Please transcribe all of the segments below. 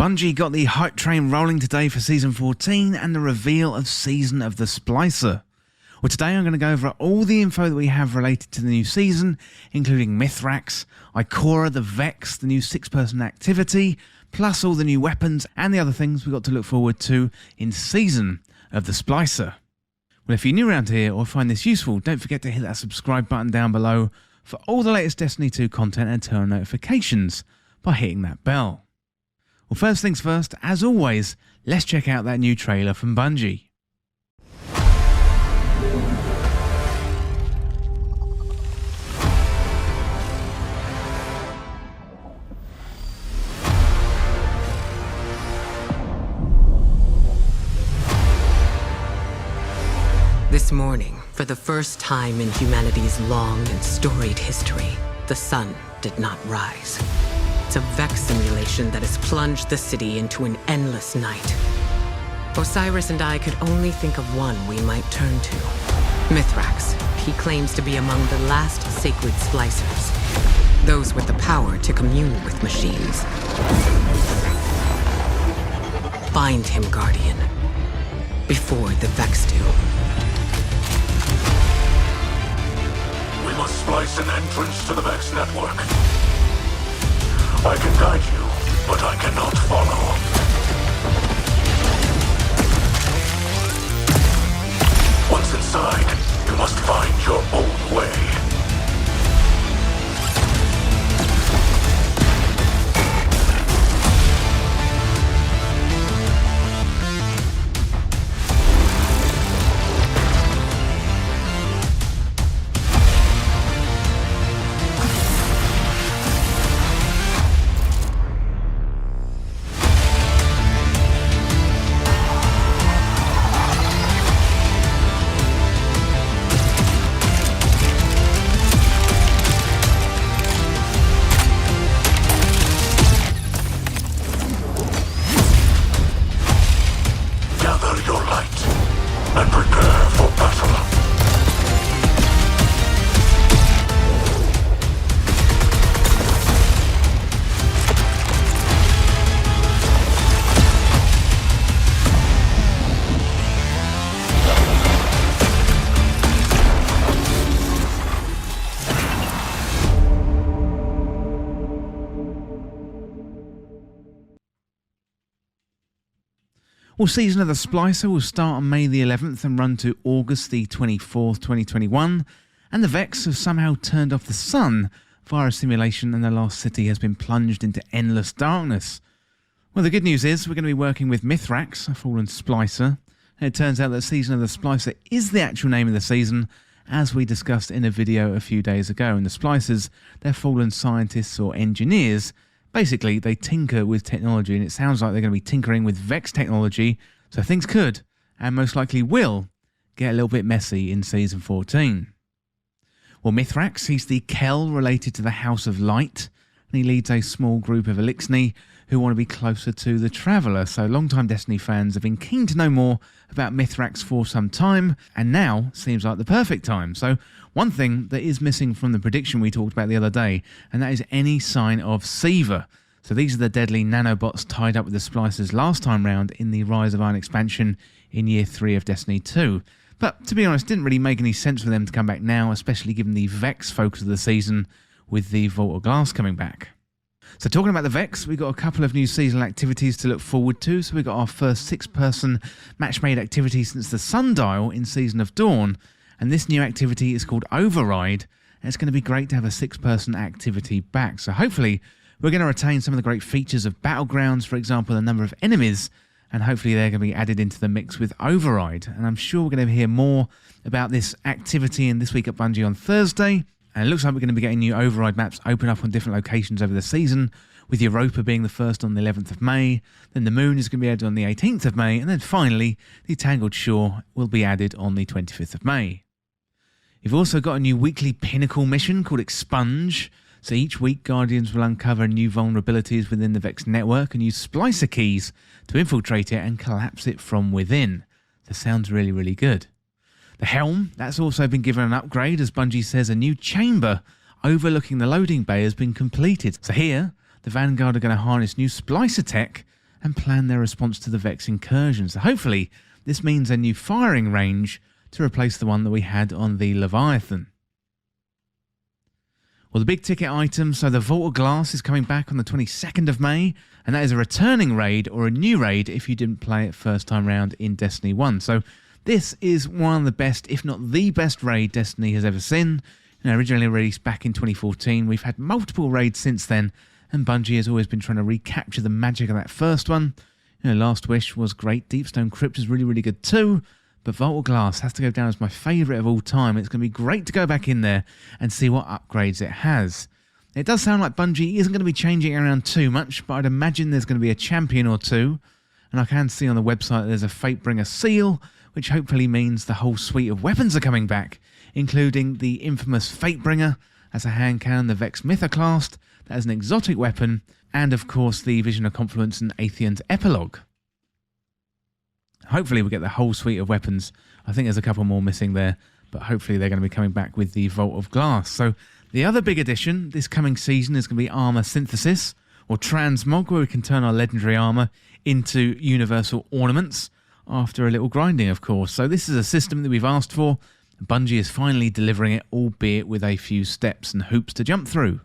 Bungie got the hype train rolling today for Season 14 and the reveal of Season of the Splicer. Well, today I'm going to go over all the info that we have related to the new season, including Mithrax, Ikora, the Vex, the new 6-person activity, plus all the new weapons and the other things we've got to look forward to in Season of the Splicer. Well, if you're new around here or find this useful, don't forget to hit that subscribe button down below for all the latest Destiny 2 content and turn on notifications by hitting that bell. Well, first things first, as always, let's check out that new trailer from Bungie. This morning, for the first time in humanity's long and storied history, the sun did not rise. It's a Vex simulation that has plunged the city into an endless night. Osiris and I could only think of one we might turn to. Mithrax. He claims to be among the last sacred splicers, those with the power to commune with machines. Find him, Guardian, before the Vex do. We must splice an entrance to the Vex network. I can guide you, but I cannot follow. Once inside, you must find your own way. And prepare for battle. Well, Season of the Splicer will start on May the 11th and run to August the 24th, 2021, and the Vex have somehow turned off the sun via a simulation and the lost city has been plunged into endless darkness. Well, the good news is we're going to be working with Mithrax, a fallen Splicer, and it turns out that Season of the Splicer is the actual name of the season, as we discussed in a video a few days ago, and the Splicers, they're fallen scientists or engineers. Basically, they tinker with technology, and it sounds like they're going to be tinkering with Vex technology, so things could, and most likely will, get a little bit messy in Season 14. Well, Mithrax, he's the Kell related to the House of Light, and he leads a small group of Elixni who want to be closer to the Traveller, so long-time Destiny fans have been keen to know more about Mithrax for some time, and now seems like the perfect time. So one thing that is missing from the prediction we talked about the other day, and that is any sign of Seaver. So these are the deadly nanobots tied up with the Splicers last time round in the Rise of Iron expansion in Year 3 of Destiny 2. But to be honest, it didn't really make any sense for them to come back now, especially given the Vex focus of the season with the Vault of Glass coming back. So talking about the Vex, we've got a couple of new seasonal activities to look forward to. So we've got our first 6-person match-made activity since the Sundial in Season of Dawn. And this new activity is called Override. And it's going to be great to have a 6-person activity back. So hopefully we're going to retain some of the great features of Battlegrounds, for example, the number of enemies. And hopefully they're going to be added into the mix with Override. And I'm sure we're going to hear more about this activity in This Week at Bungie on Thursday. And it looks like we're going to be getting new Override maps open up on different locations over the season, with Europa being the first on the 11th of May, then the Moon is going to be added on the 18th of May, and then finally, the Tangled Shore will be added on the 25th of May. You've also got a new weekly Pinnacle mission called Expunge. So each week, Guardians will uncover new vulnerabilities within the Vex network and use Splicer keys to infiltrate it and collapse it from within. That sounds really, really good. The Helm, that's also been given an upgrade, as Bungie says a new chamber overlooking the loading bay has been completed. So here, the Vanguard are going to harness new Splicer tech and plan their response to the Vex incursions. So hopefully this means a new firing range to replace the one that we had on the Leviathan. Well, the big ticket item, so the Vault of Glass is coming back on the 22nd of May, and that is a returning raid or a new raid if you didn't play it first time round in Destiny 1. So this is one of the best, if not the best raid Destiny has ever seen. Originally released back in 2014, we've had multiple raids since then, and Bungie has always been trying to recapture the magic of that first one. Last Wish was great, Deepstone Crypt is really, really good too, but Vault of Glass has to go down as my favourite of all time. It's going to be great to go back in there and see what upgrades it has. It does sound like Bungie isn't going to be changing it around too much, but I'd imagine there's going to be a champion or two, and I can see on the website there's a Fatebringer seal, which hopefully means the whole suite of weapons are coming back, including the infamous Fatebringer as a hand cannon, the Vex Mithrax as an exotic weapon, and of course the Vision of Confluence and Atheon's Epilogue. Hopefully we get the whole suite of weapons. I think there's a couple more missing there, but hopefully they're going to be coming back with the Vault of Glass. So the other big addition this coming season is going to be Armor Synthesis, or Transmog, where we can turn our legendary armor into universal ornaments, after a little grinding, of course. So this is a system that we've asked for. Bungie is finally delivering it, albeit with a few steps and hoops to jump through.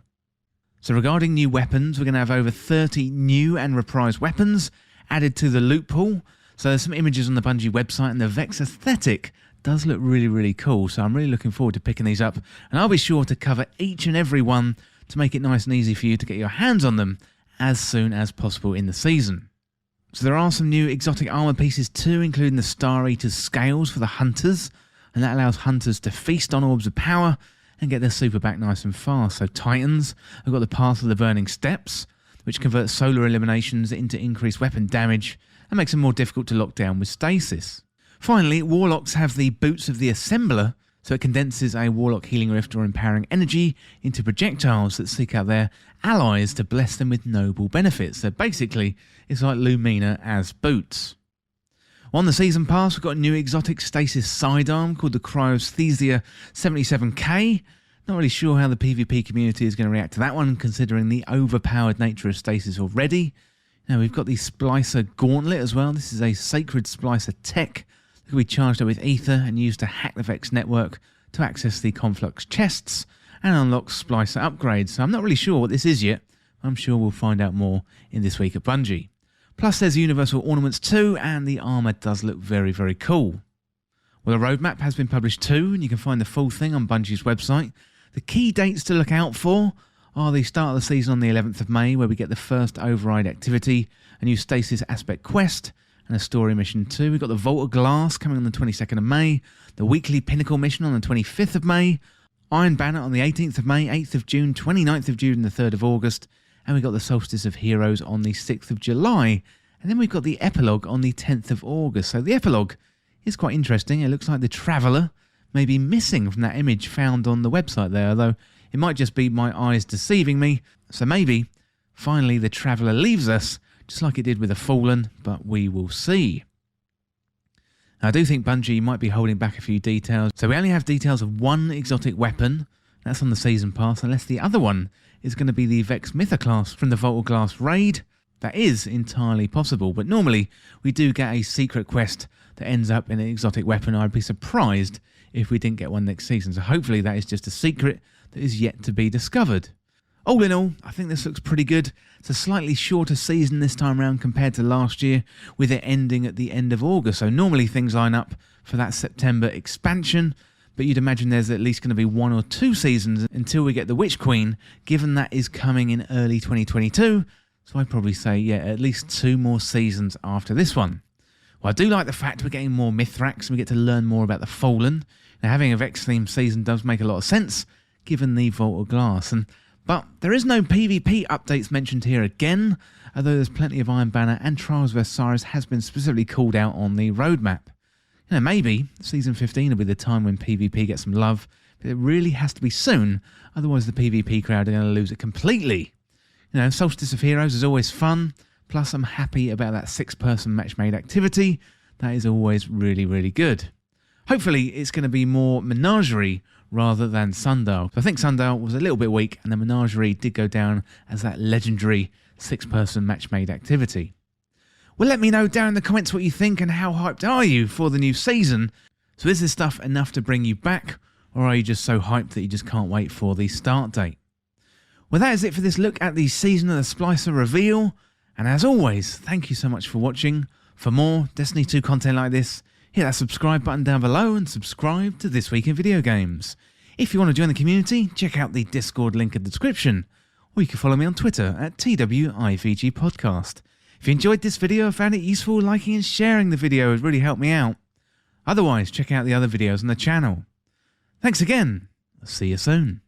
So regarding new weapons, we're going to have over 30 new and reprised weapons added to the loot pool. So there's some images on the Bungie website, and the Vex aesthetic does look really, really cool. So I'm really looking forward to picking these up, and I'll be sure to cover each and every one to make it nice and easy for you to get your hands on them as soon as possible in the season. So there are some new exotic armor pieces too, including the Star Eater's scales for the Hunters, and that allows Hunters to feast on orbs of power and get their super back nice and fast. So Titans have got the Path of the Burning Steps, which converts solar eliminations into increased weapon damage and makes them more difficult to lock down with stasis. Finally, Warlocks have the Boots of the Assembler, so it condenses a Warlock healing rift or empowering energy into projectiles that seek out their allies to bless them with noble benefits. So basically, it's like Lumina as boots. On the Season Pass, we've got a new exotic stasis sidearm called the Cryosthesia 77K. Not really sure how the PvP community is going to react to that one, considering the overpowered nature of stasis already. Now, we've got the Splicer Gauntlet as well. This is a sacred Splicer tech that can be charged up with ether and used to hack the Vex network to access the Conflux chests and unlock Splicer upgrades. So I'm not really sure what this is yet. I'm sure we'll find out more in this week at Bungie. Plus there's Universal Ornaments too, and the armour does look very, very cool. Well, a roadmap has been published too, and you can find the full thing on Bungie's website. The key dates to look out for are the start of the season on the 11th of May, where we get the first override activity, a new Stasis Aspect quest, and a story mission too. We've got the Vault of Glass coming on the 22nd of May, the weekly Pinnacle mission on the 25th of May, Iron Banner on the 18th of May, 8th of June, 29th of June and the 3rd of August, and we've got the Solstice of Heroes on the 6th of July, and then we've got the Epilogue on the 10th of August. So the Epilogue is quite interesting. It looks like the Traveller may be missing from that image found on the website there, although it might just be my eyes deceiving me. So maybe, finally, the Traveller leaves us, just like it did with the Fallen, but we will see. Now, I do think Bungie might be holding back a few details. So we only have details of one exotic weapon. That's on the Season Pass, unless the other one is going to be the Vex Mithrax from the Vault of Glass raid. That is entirely possible, but normally we do get a secret quest that ends up in an exotic weapon. I'd be surprised if we didn't get one next season. So hopefully that is just a secret that is yet to be discovered. All in all, I think this looks pretty good. It's a slightly shorter season this time around compared to last year, with it ending at the end of August. So normally things line up for that September expansion, but you'd imagine there's at least going to be 1 or 2 seasons until we get the Witch Queen, given that is coming in early 2022. So I'd probably say, yeah, at least 2 more seasons after this one. Well, I do like the fact we're getting more Mithrax and we get to learn more about the Fallen. Now, having a Vex-themed season does make a lot of sense, given the Vault of Glass. But there is no PvP updates mentioned here again, although there's plenty of Iron Banner and Trials of Osiris has been specifically called out on the roadmap. You know, maybe Season 15 will be the time when PvP gets some love, but it really has to be soon, otherwise the PvP crowd are going to lose it completely. You know, Solstice of Heroes is always fun, plus I'm happy about that 6-person matchmade activity. That is always really, really good. Hopefully it's going to be more Menagerie rather than Sundial. I think Sundial was a little bit weak, and the Menagerie did go down as that legendary 6-person matchmade activity. Well, let me know down in the comments what you think and how hyped are you for the new season. So is this stuff enough to bring you back, or are you just so hyped that you just can't wait for the start date? Well, that is it for this look at the Season of the Splicer reveal. And as always, thank you so much for watching. For more Destiny 2 content like this, hit that subscribe button down below and subscribe to This Week in Video Games. If you want to join the community, check out the Discord link in the description, or you can follow me on Twitter at TWIVG Podcast. If you enjoyed this video or found it useful, liking and sharing the video would really help me out. Otherwise, check out the other videos on the channel. Thanks again. I'll see you soon.